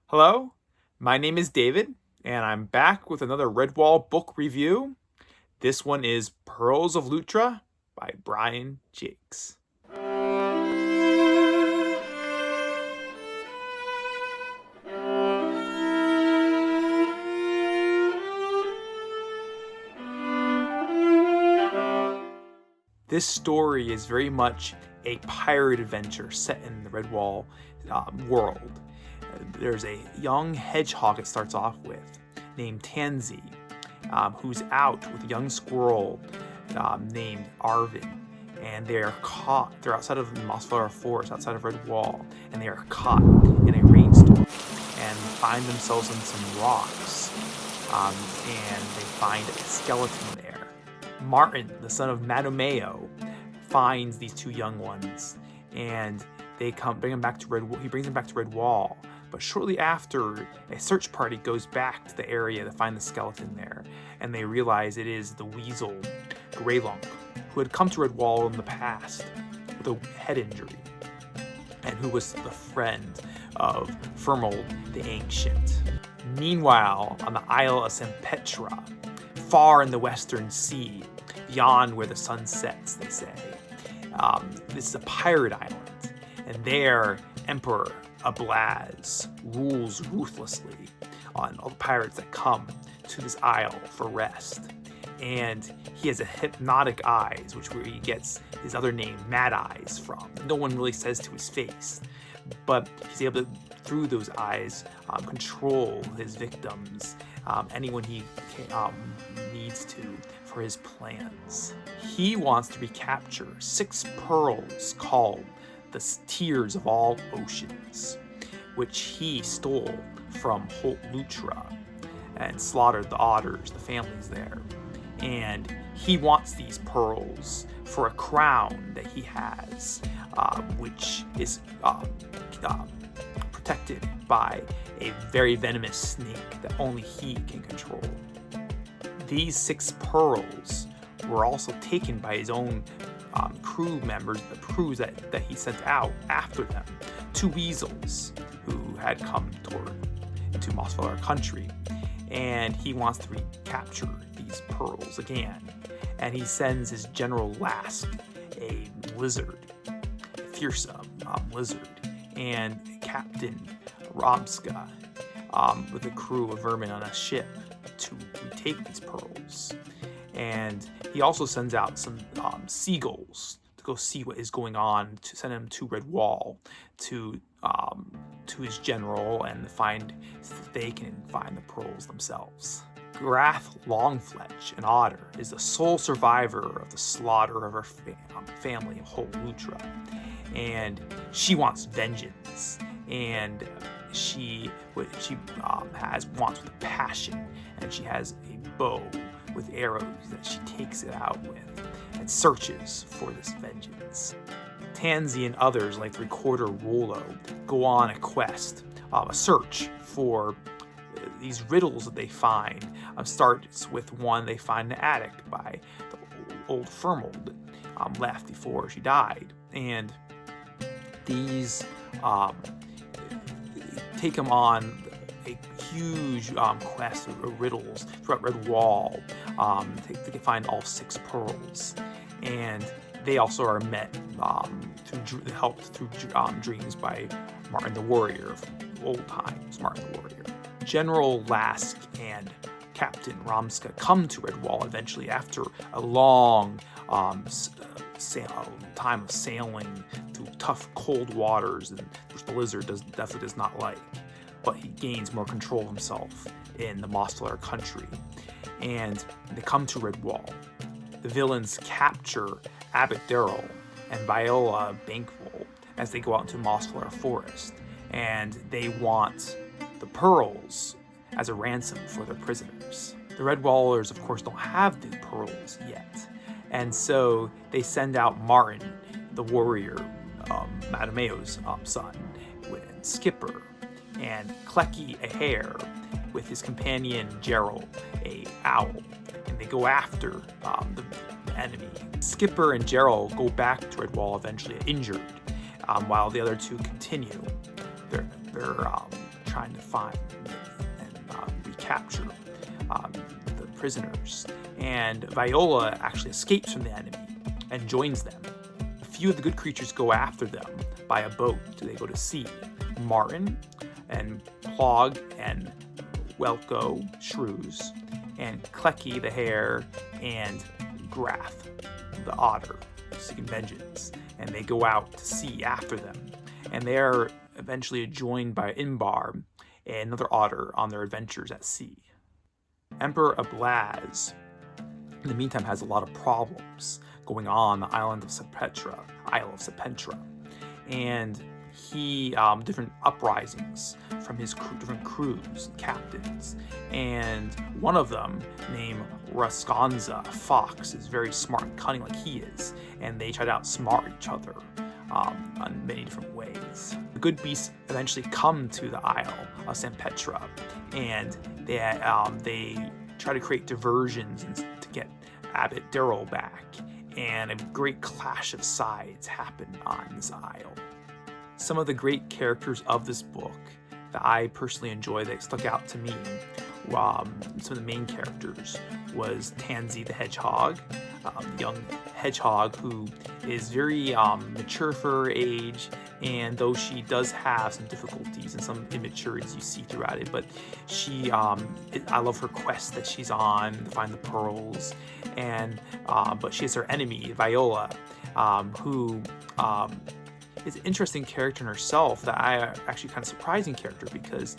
Hello, my name is David, and I'm back with another Redwall book review. This one is Pearls of Lutra by Brian Jacques. This story is very much a pirate adventure set in the Redwall world. There's a young hedgehog it starts off with named Tansy, who's out with a young squirrel named Arvin, and they are caught. They're outside of the Mossflower Forest, outside of Redwall, and they are caught in a rainstorm and find themselves in some rocks, and they find a skeleton there. Martin, the son of Madomeo, finds these two young ones, and they bring them back to Redwall. He brings them back to Redwall, but shortly after, a search party goes back to the area to find the skeleton there, and they realize it is the weasel Greylunk, who had come to Redwall in the past with a head injury, and who was the friend of Fermold the Ancient. Meanwhile, on the Isle of St. Petra, far in the Western Sea, beyond where the sun sets, they say, this is a pirate island, and there Emperor Ablaz rules ruthlessly on all the pirates that come to this isle for rest. And he has a hypnotic eyes, where he gets his other name, Mad Eyes, from. No one really says to his face, but he's able to, through those eyes, control his victims, anyone he needs to for his plans. He wants to recapture 6 pearls called the Tears of all Oceans, which he stole from Holt Lutra and slaughtered the otters, the families there. And he wants these pearls for a crown that he has, which is protected by a very venomous snake that only he can control. These 6 pearls were also taken by his own crew members, the crews that he sent out after them, 2 weasels who had come into Mossflower country, and he wants to recapture these pearls again. And he sends his General Lask, a lizard, a fearsome lizard, and Captain Romska with a crew of vermin on a ship to retake these pearls. And he also sends out some seagulls to go see what is going on, to send him to Redwall to his general and find if they can find the pearls themselves. Grath Longfletch, an otter, is the sole survivor of the slaughter of her family of Holt Lutra, and she wants vengeance, and she wants with a passion, and she has a bow with arrows that she takes it out with and searches for this vengeance. Tansy and others, like 3/4 Rollo, go on a quest, a search for these riddles that they find. Starts with one they find in the attic by the old Fermold, left before she died. And these take them on a huge quest of riddles throughout Redwall. They can find all 6 pearls, and they also are met helped through dreams by Martin the Warrior from old times. Martin the Warrior, General Lask, and Captain Romska come to Redwall eventually after a long time of sailing through tough, cold waters, and which the lizard definitely does not like. But he gains more control of himself in the Mossflower country, and they come to Redwall. The villains capture Abbot Darrell and Viola Bankroll as they go out into Mossflower Forest, and they want the pearls as a ransom for their prisoners. The Redwallers, of course, don't have the pearls yet, and so they send out Martin, the warrior, Madomeo's son, with Skipper, and Klecky, a hare, with his companion Gerald, a owl, and they go after the enemy. Skipper and Gerald go back to Redwall eventually injured, while the other 2 continue their trying to find and recapture the prisoners. And Viola actually escapes from the enemy and joins them. A few of the good creatures go after them by a boat. They go to sea. Martin and Plog and Welko, shrews, and Klecky the hare, and Grath the otter, seeking vengeance. And they go out to sea after them. And they are eventually joined by Inbar, another otter, on their adventures at sea. Emperor Ablaz, in the meantime, has a lot of problems going on the isle of Sapetra, and he different uprisings from his different crews, captains, and one of them, named Raskanza Fox, is very smart and cunning like he is, and they try to outsmart each other on many different ways. The good beasts eventually come to the Isle of St. Petra, and they try to create diversions to get Abbot Daryl back, and a great clash of sides happen on this isle. Some of the great characters of this book that I personally enjoy that stuck out to me, some of the main characters, was Tansy the hedgehog, the young hedgehog who is very mature for her age, and though she does have some difficulties and some immaturities you see throughout it, but she, I love her quest that she's on to find the pearls, and but she has her enemy, Viola, who is an interesting character in herself that I actually kind of surprising character because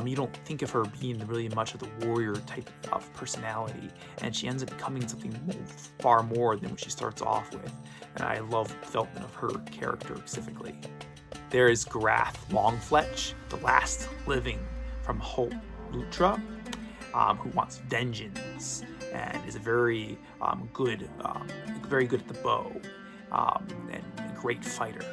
you don't think of her being really much of the warrior type of personality, and she ends up becoming something far more than what she starts off with, and I love the development of her character specifically. There is Grath Longfletch, the last living from Holt Lutra, who wants vengeance and is a very good at the bow and a great fighter.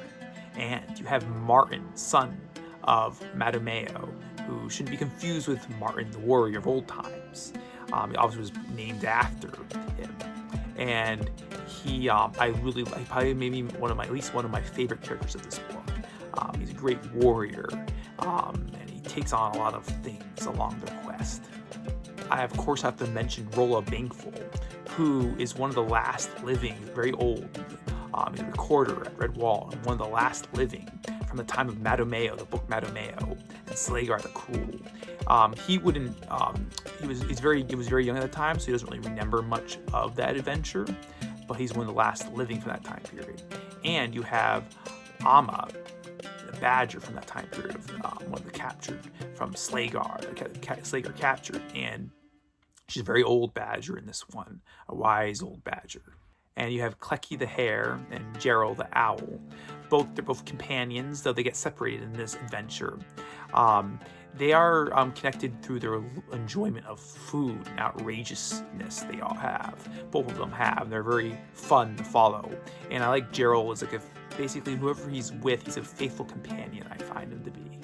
And you have Martin, son of Madameo, who shouldn't be confused with Martin, the warrior of old times. He obviously was named after him. And he, I really like, probably maybe at least one of my favorite characters of this book. He's a great warrior, and he takes on a lot of things along their quest. I, of course, have to mention Rolla Bankful, who is one of the last living, very old, he's a recorder at Redwall, and one of the last living from the time of Madomeo, the book Madomeo, and Slagar the Cruel. He was very young at the time, so he doesn't really remember much of that adventure, but he's one of the last living from that time period. And you have Amma, the badger from that time period, one of the captured from Slagar, Slagar captured, and she's a very old badger in this one, a wise old badger. And you have Klecky the hare and Gerald the owl. They're both companions, though they get separated in this adventure. They are connected through their enjoyment of food and outrageousness they all have. Both of them have. They're very fun to follow. And I like Gerald as basically whoever he's with, he's a faithful companion, I find him to be.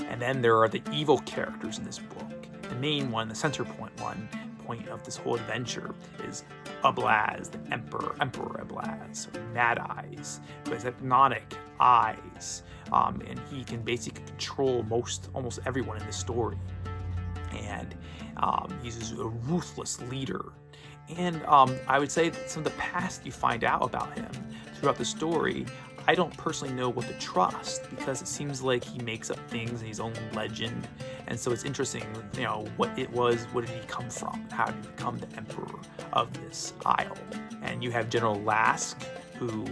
And then there are the evil characters in this book. The main one, the center point of this whole adventure is Ablaz, the Emperor Ablaz, or Mad Eyes, who has hypnotic eyes, and he can basically control almost everyone in the story. And he's a ruthless leader. And I would say that some of the past you find out about him throughout the story, I don't personally know what to trust, because it seems like he makes up things in his own legend, and so it's interesting, what it was, what did he come from, how did he become the emperor of this isle. And you have General Lask, who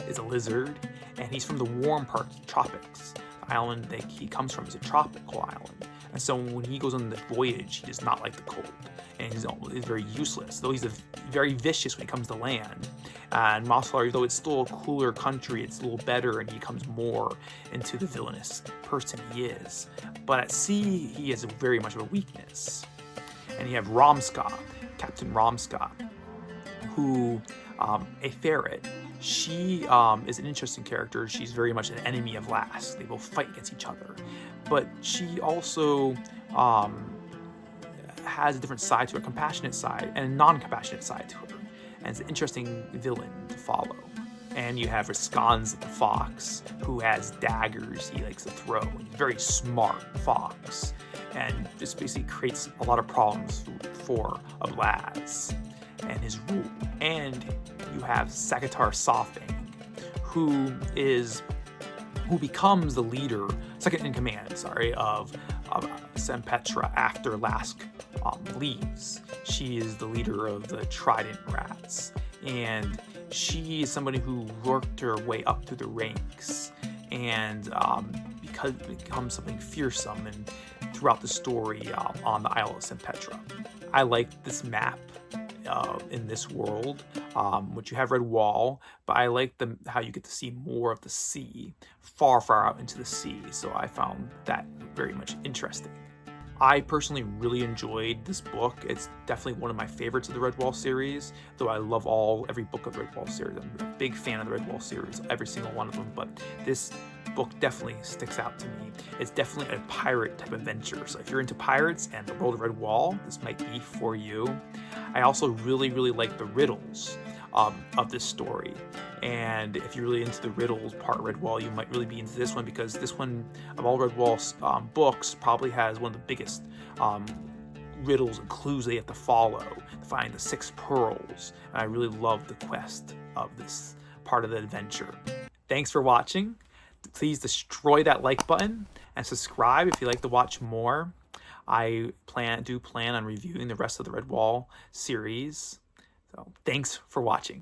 is a lizard, and he's from the warm parts of the tropics. The island that he comes from is a tropical island, and so when he goes on the voyage, he does not like the cold, and he's very useless, though he's very vicious when he comes to land. And Moslar, though it's still a cooler country, it's a little better, and he comes more into the villainous person he is. But at sea, he has very much of a weakness. And you have Romska, Captain Romska, who, a ferret. She is an interesting character. She's very much an enemy of Lask. They both fight against each other. But she also has a different side to her, a compassionate side and a non-compassionate side to her. And it's an interesting villain to follow. And you have Risconza the fox, who has daggers he likes to throw. He's a very smart fox, and this basically creates a lot of problems for Ablaz and his rule. And you have Sagitar Sothing, who becomes the leader, second in command, of Sempetra after Lask leaves. She is the leader of the Trident Rats, and she is somebody who worked her way up through the ranks, and becomes something fearsome and throughout the story on the Isle of Sempetra. I like this map in this world, which you have Redwall, but I like how you get to see more of the sea, far out into the sea, so I found that very much interesting. I personally really enjoyed this book. It's definitely one of my favorites of the Redwall series, though I love every book of the Redwall series. I'm a big fan of the Redwall series, every single one of them, but this book definitely sticks out to me. It's definitely a pirate type adventure, so if you're into pirates and the world of Redwall, this might be for you. I also really like the riddles of this story, and if you're really into the riddles part of Redwall, you might really be into this one, because this one of all Redwall's books probably has one of the biggest riddles and clues they have to follow to find the 6 pearls, and I really love the quest of this part of the adventure. Thanks for watching. Please destroy that like button and subscribe if you'd like to watch more. I do plan on reviewing the rest of the Redwall series. So thanks for watching.